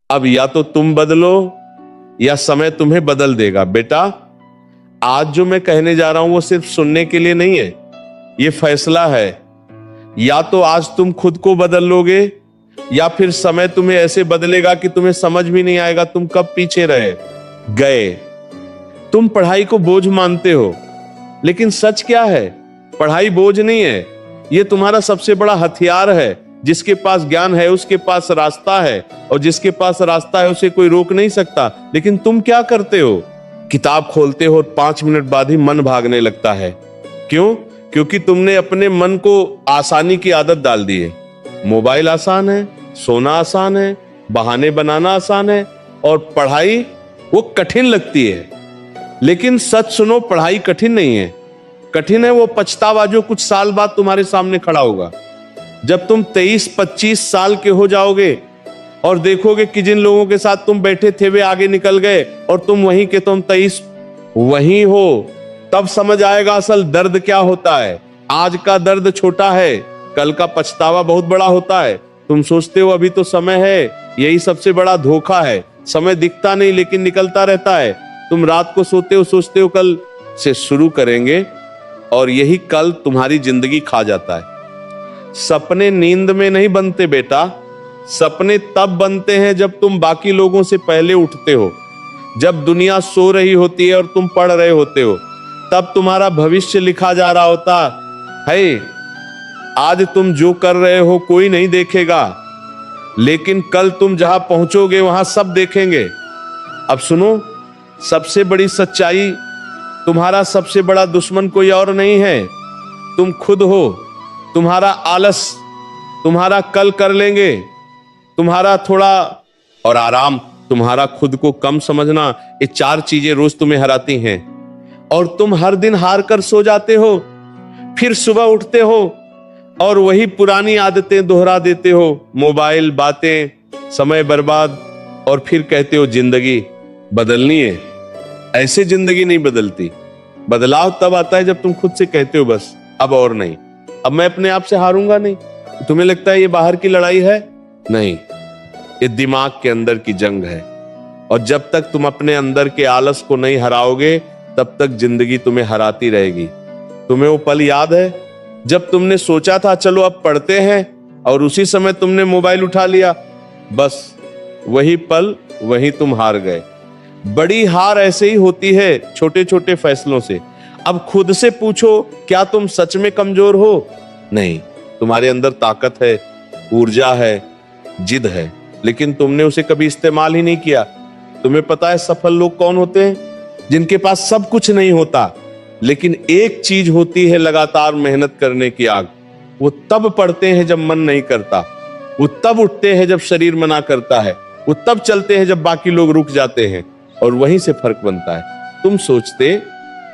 अब या तो तुम बदलो या समय तुम्हें बदल देगा। बेटा, आज जो मैं कहने जा रहा हूं वो सिर्फ सुनने के लिए नहीं है, ये फैसला है। या तो आज तुम खुद को बदल लोगे या फिर समय तुम्हें ऐसे बदलेगा कि तुम्हें समझ भी नहीं आएगा तुम कब पीछे रह गए। तुम पढ़ाई को बोझ मानते हो, लेकिन सच क्या है? पढ़ाई बोझ नहीं है, ये तुम्हारा सबसे बड़ा हथियार है। जिसके पास ज्ञान है उसके पास रास्ता है, और जिसके पास रास्ता है उसे कोई रोक नहीं सकता। लेकिन तुम क्या करते हो? किताब खोलते हो, 5 मिनट बाद ही मन भागने लगता है। क्यों? क्योंकि तुमने अपने मन को आसानी की आदत डाल दी है। मोबाइल आसान है, सोना आसान है, बहाने बनाना आसान है, और पढ़ाई वो कठिन लगती है। लेकिन सच सुनो, पढ़ाई कठिन नहीं है। कठिन है वो पछतावा जो कुछ साल बाद तुम्हारे सामने खड़ा होगा। जब तुम 23-25 साल के हो जाओगे और देखोगे कि जिन लोगों के साथ तुम बैठे थे वे आगे निकल गए और तुम वहीं के तुम 23 वहीं हो, तब समझ आएगा असल दर्द क्या होता है। आज का दर्द छोटा है, कल का पछतावा बहुत बड़ा होता है। तुम सोचते हो अभी तो समय है, यही सबसे बड़ा धोखा है। समय दिखता नहीं लेकिन निकलता रहता है। तुम रात को सोते हो, सोचते हो कल से शुरू करेंगे, और यही कल तुम्हारी जिंदगी खा जाता है। सपने नींद में नहीं बनते बेटा, सपने तब बनते हैं जब तुम बाकी लोगों से पहले उठते हो। जब दुनिया सो रही होती है और तुम पढ़ रहे होते हो, तब तुम्हारा भविष्य लिखा जा रहा होता है। आज तुम जो कर रहे हो कोई नहीं देखेगा, लेकिन कल तुम जहां पहुंचोगे वहां सब देखेंगे। अब सुनो, सबसे बड़ी सच्चाई, तुम्हारा सबसे बड़ा दुश्मन कोई और नहीं है, तुम खुद हो। तुम्हारा आलस, तुम्हारा कल कर लेंगे, तुम्हारा थोड़ा और आराम, तुम्हारा खुद को कम समझना, ये 4 चीजें रोज तुम्हें हराती हैं। और तुम हर दिन हार कर सो जाते हो, फिर सुबह उठते हो और वही पुरानी आदतें दोहरा देते हो। मोबाइल, बातें, समय बर्बाद, और फिर कहते हो जिंदगी बदलनी है। ऐसे जिंदगी नहीं बदलती। बदलाव तब आता है जब तुम खुद से कहते हो बस अब और नहीं, अब मैं अपने आप से हारूंगा नहीं। तुम्हें लगता है ये बाहर की लड़ाई है? नहीं, ये दिमाग के अंदर की जंग है। और जब तक तुम अपने अंदर के आलस को नहीं हराओगे तब तक जिंदगी तुम्हें हराती रहेगी। तुम्हें वो पल याद है जब तुमने सोचा था चलो अब पढ़ते हैं, और उसी समय तुमने मोबाइल उठा लिया? बस वही पल, वही तुम हार गए। बड़ी हार ऐसे ही होती है, छोटे छोटे फैसलों से। अब खुद से पूछो, क्या तुम सच में कमजोर हो? नहीं, तुम्हारे अंदर ताकत है, ऊर्जा है, जिद है, लेकिन तुमने उसे कभी इस्तेमाल ही नहीं किया। तुम्हें पता है सफल लोग कौन होते हैं? जिनके पास सब कुछ नहीं होता, लेकिन एक चीज होती है, लगातार मेहनत करने की आग। वो तब पढ़ते हैं जब मन नहीं करता, वो तब उठते हैं जब शरीर मना करता है, वो तब चलते हैं जब बाकी लोग रुक जाते हैं, और वहीं से फर्क बनता है। तुम सोचते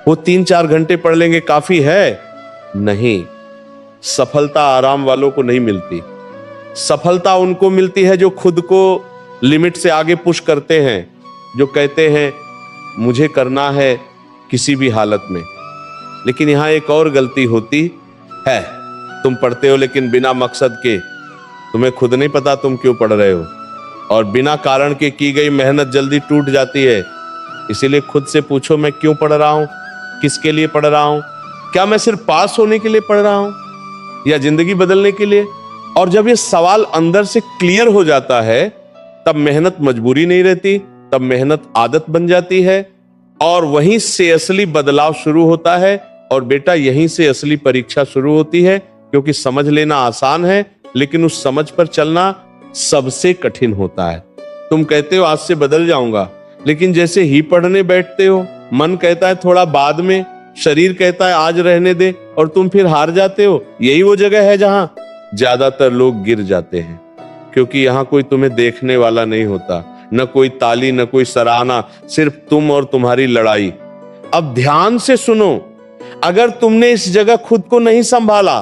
वो 3-4 घंटे पढ़ लेंगे काफी है? नहीं, सफलता आराम वालों को नहीं मिलती। सफलता उनको मिलती है जो खुद को लिमिट से आगे पुश करते हैं, जो कहते हैं मुझे करना है किसी भी हालत में। लेकिन यहां एक और गलती होती है, तुम पढ़ते हो लेकिन बिना मकसद के। तुम्हें खुद नहीं पता तुम क्यों पढ़ रहे हो, और बिना कारण के की गई मेहनत जल्दी टूट जाती है। इसीलिए खुद से पूछो, मैं क्यों पढ़ रहा हूं? किसके लिए पढ़ रहा हूं? क्या मैं सिर्फ पास होने के लिए पढ़ रहा हूं या जिंदगी बदलने के लिए? और जब ये सवाल अंदर से क्लियर हो जाता है, तब मेहनत मजबूरी नहीं रहती, तब मेहनत आदत बन जाती है, और वहीं से असली बदलाव शुरू होता है। और बेटा, यहीं से असली परीक्षा शुरू होती है, क्योंकि समझ लेना आसान है, लेकिन उस समझ पर चलना सबसे कठिन होता है। तुम कहते हो आज से बदल जाऊंगा, लेकिन जैसे ही पढ़ने बैठते हो, मन कहता है थोड़ा बाद में, शरीर कहता है आज रहने दे, और तुम फिर हार जाते हो। यही वो जगह है जहां ज्यादातर लोग गिर जाते हैं, क्योंकि यहां कोई तुम्हें देखने वाला नहीं होता, न कोई ताली, न कोई सराहना, सिर्फ तुम और तुम्हारी लड़ाई। अब ध्यान से सुनो, अगर तुमने इस जगह खुद को नहीं संभाला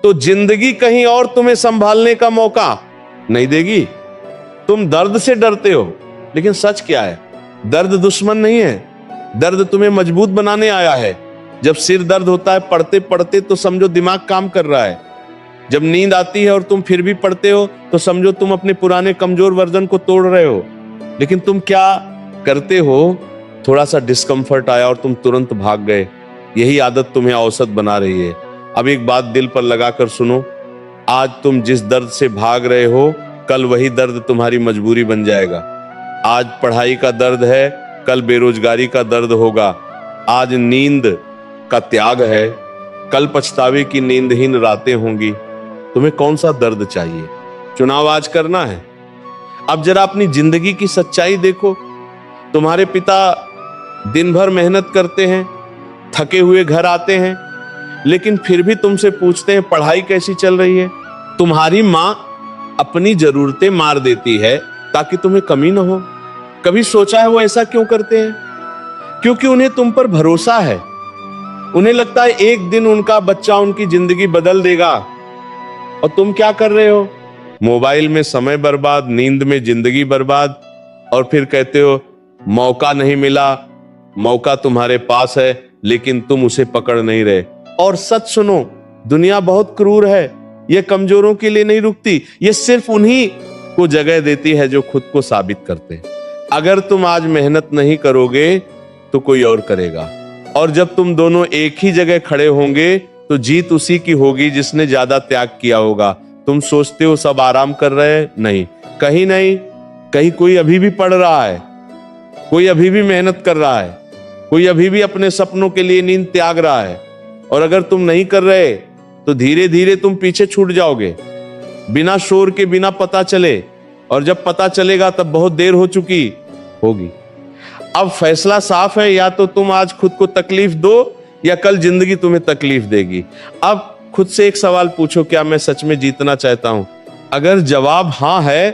तो जिंदगी कहीं और तुम्हें संभालने का मौका नहीं देगी। तुम दर्द से डरते हो, लेकिन सच क्या है? दर्द दुश्मन नहीं है, दर्द तुम्हें मजबूत बनाने आया है। जब सिर दर्द होता है पढ़ते पढ़ते, तो समझो दिमाग काम कर रहा है। जब नींद आती है और तुम फिर भी पढ़ते हो तो समझो तुम अपने पुराने कमजोर वर्जन को तोड़ रहे हो। लेकिन तुम क्या करते हो, थोड़ा सा डिस्कंफर्ट आया और तुम तुरंत भाग गए। यही आदत तुम्हें औसत बना रही है। अब एक बात दिल पर लगाकर सुनो, आज तुम जिस दर्द से भाग रहे हो, कल वही दर्द तुम्हारी मजबूरी बन जाएगा। आज पढ़ाई का दर्द है, कल बेरोजगारी का दर्द होगा। आज नींद का त्याग है, कल पछतावे की नींदहीन रातें होंगी। तुम्हें कौन सा दर्द चाहिए? चुनाव आज करना है। अब जरा अपनी जिंदगी की सच्चाई देखो। तुम्हारे पिता दिन भर मेहनत करते हैं, थके हुए घर आते हैं, लेकिन फिर भी तुमसे पूछते हैं पढ़ाई कैसी चल रही है। तुम्हारी मां अपनी जरूरतें मार देती है ताकि तुम्हें कमी ना हो। कभी सोचा है वो ऐसा क्यों करते हैं? क्योंकि उन्हें तुम पर भरोसा है। उन्हें लगता है एक दिन उनका बच्चा उनकी जिंदगी बदल देगा। और तुम क्या कर रहे हो? मोबाइल में समय बर्बाद, नींद में जिंदगी बर्बाद, और फिर कहते हो मौका नहीं मिला। मौका तुम्हारे पास है लेकिन तुम उसे पकड़ नहीं रहे। और सच सुनो, दुनिया बहुत क्रूर है। यह कमजोरों के लिए नहीं रुकती, यह सिर्फ उन्हीं को जगह देती है जो खुद को साबित करते हैं। अगर तुम आज मेहनत नहीं करोगे तो कोई और करेगा, और जब तुम दोनों एक ही जगह खड़े होंगे तो जीत उसी की होगी जिसने ज्यादा त्याग किया होगा। तुम सोचते हो सब आराम कर रहे हैं, नहीं, कहीं कोई अभी भी पढ़ रहा है, कोई अभी भी मेहनत कर रहा है, कोई अभी भी अपने सपनों के लिए नींद त्याग रहा है। और अगर तुम नहीं कर रहे तो धीरे धीरे तुम पीछे छूट जाओगे, बिना शोर के, बिना पता चले। और जब पता चलेगा तब बहुत देर हो चुकी होगी। अब फैसला साफ है, या तो तुम आज खुद को तकलीफ दो या कल जिंदगी तुम्हें तकलीफ देगी। अब खुद से एक सवाल पूछो, क्या मैं सच में जीतना चाहता हूं? अगर जवाब हां है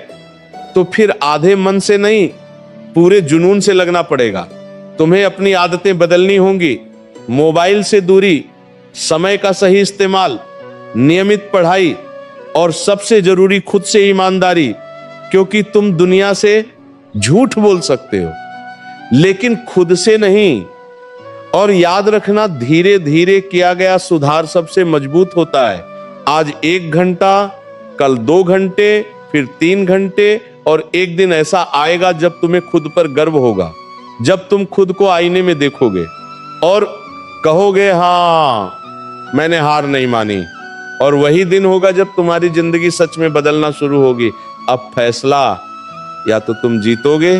तो फिर आधे मन से नहीं, पूरे जुनून से लगना पड़ेगा। तुम्हें अपनी आदतें बदलनी होंगी। मोबाइल से दूरी, समय का सही इस्तेमाल, नियमित पढ़ाई, और सबसे जरूरी खुद से ईमानदारी। क्योंकि तुम दुनिया से झूठ बोल सकते हो लेकिन खुद से नहीं। और याद रखना, धीरे धीरे किया गया सुधार सबसे मजबूत होता है। आज 1 घंटा, कल 2 घंटे, फिर 3 घंटे, और एक दिन ऐसा आएगा जब तुम्हें खुद पर गर्व होगा। जब तुम खुद को आईने में देखोगे और कहोगे हाँ, मैंने हार नहीं मानी। और वही दिन होगा जब तुम्हारी जिंदगी सच में बदलना शुरू होगी। अब फैसला, या तो तुम जीतोगे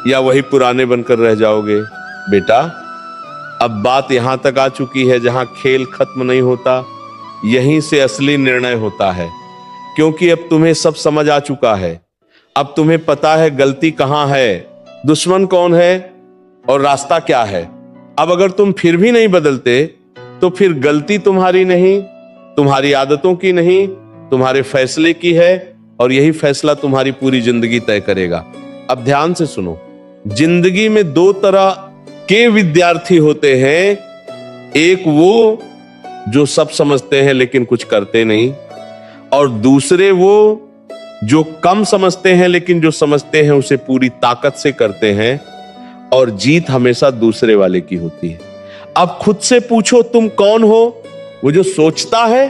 या वही पुराने बनकर रह जाओगे। बेटा, अब बात यहां तक आ चुकी है जहां खेल खत्म नहीं होता, यहीं से असली निर्णय होता है। क्योंकि अब तुम्हें सब समझ आ चुका है। अब तुम्हें पता है गलती कहां है, दुश्मन कौन है और रास्ता क्या है। अब अगर तुम फिर भी नहीं बदलते तो फिर गलती तुम्हारी नहीं, तुम्हारी आदतों की नहीं, तुम्हारे फैसले की है। और यही फैसला तुम्हारी पूरी जिंदगी तय करेगा। अब ध्यान से सुनो, जिंदगी में 2 तरह के विद्यार्थी होते हैं। एक वो जो सब समझते हैं लेकिन कुछ करते नहीं, और दूसरे वो जो कम समझते हैं लेकिन जो समझते हैं उसे पूरी ताकत से करते हैं। और जीत हमेशा दूसरे वाले की होती है। अब खुद से पूछो, तुम कौन हो? वो जो सोचता है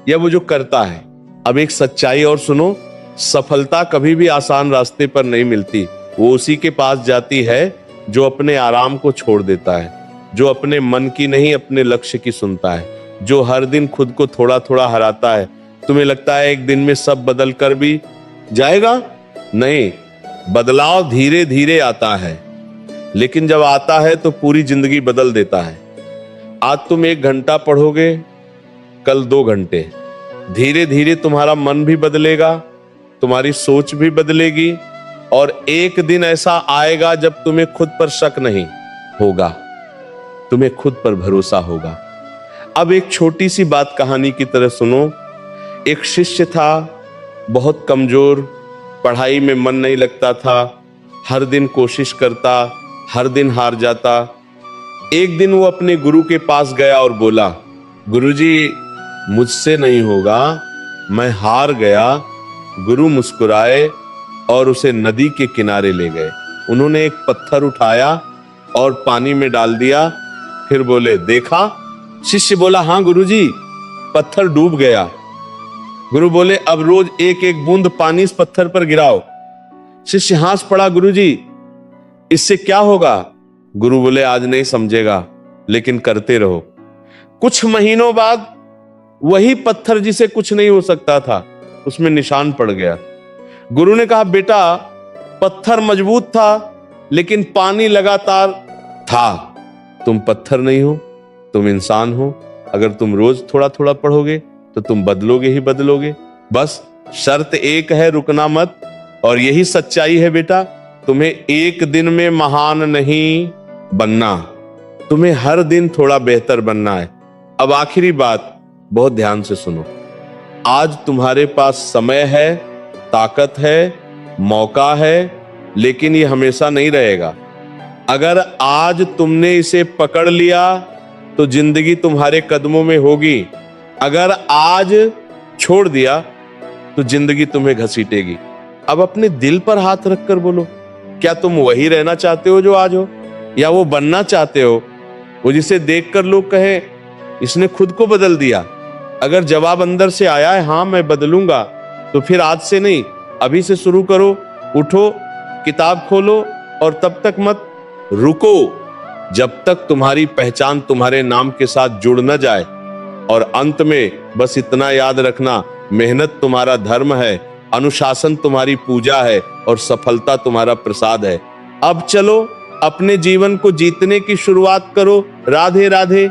या वो जो करता है? अब एक सच्चाई और सुनो, सफलता कभी भी आसान रास्ते पर नहीं मिलती। वो उसी के पास जाती है जो अपने आराम को छोड़ देता है, जो अपने मन की नहीं अपने लक्ष्य की सुनता है, जो हर दिन खुद को थोड़ा थोड़ा हराता है। तुम्हें लगता है एक दिन में सब बदल कर भी जाएगा? नहीं, बदलाव धीरे धीरे आता है, लेकिन जब आता है तो पूरी जिंदगी बदल देता है। आज तुम 1 घंटा पढ़ोगे, कल 2 घंटे। धीरे धीरे तुम्हारा मन भी बदलेगा, तुम्हारी सोच भी बदलेगी, और एक दिन ऐसा आएगा जब तुम्हें खुद पर शक नहीं होगा, तुम्हें खुद पर भरोसा होगा। अब एक छोटी सी बात कहानी की तरह सुनो। एक शिष्य था, बहुत कमजोर, पढ़ाई में मन नहीं लगता था, हर दिन कोशिश करता, हर दिन हार जाता। एक दिन वो अपने गुरु के पास गया और बोला, गुरुजी, मुझसे नहीं होगा, मैं हार गया। गुरु मुस्कुराए और उसे नदी के किनारे ले गए। उन्होंने एक पत्थर उठाया और पानी में डाल दिया, फिर बोले, देखा? शिष्य बोला, हाँ गुरुजी। पत्थर डूब गया। गुरु बोले अब रोज एक एक बूंद पानी इस पत्थर पर गिराओ। शिष्य हंस पड़ा, गुरु जी इससे क्या होगा? गुरु बोले आज नहीं समझेगा, लेकिन करते रहो। कुछ महीनों बाद वही पत्थर जिसे कुछ नहीं हो सकता था, उसमें निशान पड़ गया। गुरु ने कहा बेटा पत्थर मजबूत था, लेकिन पानी लगातार था। तुम पत्थर नहीं हो, तुम इंसान हो। अगर तुम रोज थोड़ा थोड़ा पढ़ोगे तो तुम बदलोगे ही बदलोगे। बस शर्त एक है, रुकना मत। और यही सच्चाई है बेटा, तुम्हें एक दिन में महान नहीं बनना, तुम्हें हर दिन थोड़ा बेहतर बनना है। अब आखिरी बात बहुत ध्यान से सुनो। आज तुम्हारे पास समय है, ताकत है, मौका है, लेकिन ये हमेशा नहीं रहेगा। अगर आज तुमने इसे पकड़ लिया तो जिंदगी तुम्हारे कदमों में होगी। अगर आज छोड़ दिया तो जिंदगी तुम्हें घसीटेगी। अब अपने दिल पर हाथ रखकर बोलो, क्या तुम वही रहना चाहते हो जो आज हो, या वो बनना चाहते हो वो जिसे देखकर लोग कहें इसने खुद को बदल दिया? अगर जवाब अंदर से आया है हाँ मैं बदलूंगा, तो फिर आज से नहीं अभी से शुरू करो। उठो, किताब खोलो और तब तक मत रुको जब तक तुम्हारी पहचान तुम्हारे नाम के साथ जुड़ न जाए। और अंत में बस इतना याद रखना, मेहनत तुम्हारा धर्म है, अनुशासन तुम्हारी पूजा है और सफलता तुम्हारा प्रसाद है। अब चलो अपने जीवन को जीतने की शुरुआत करो। राधे राधे।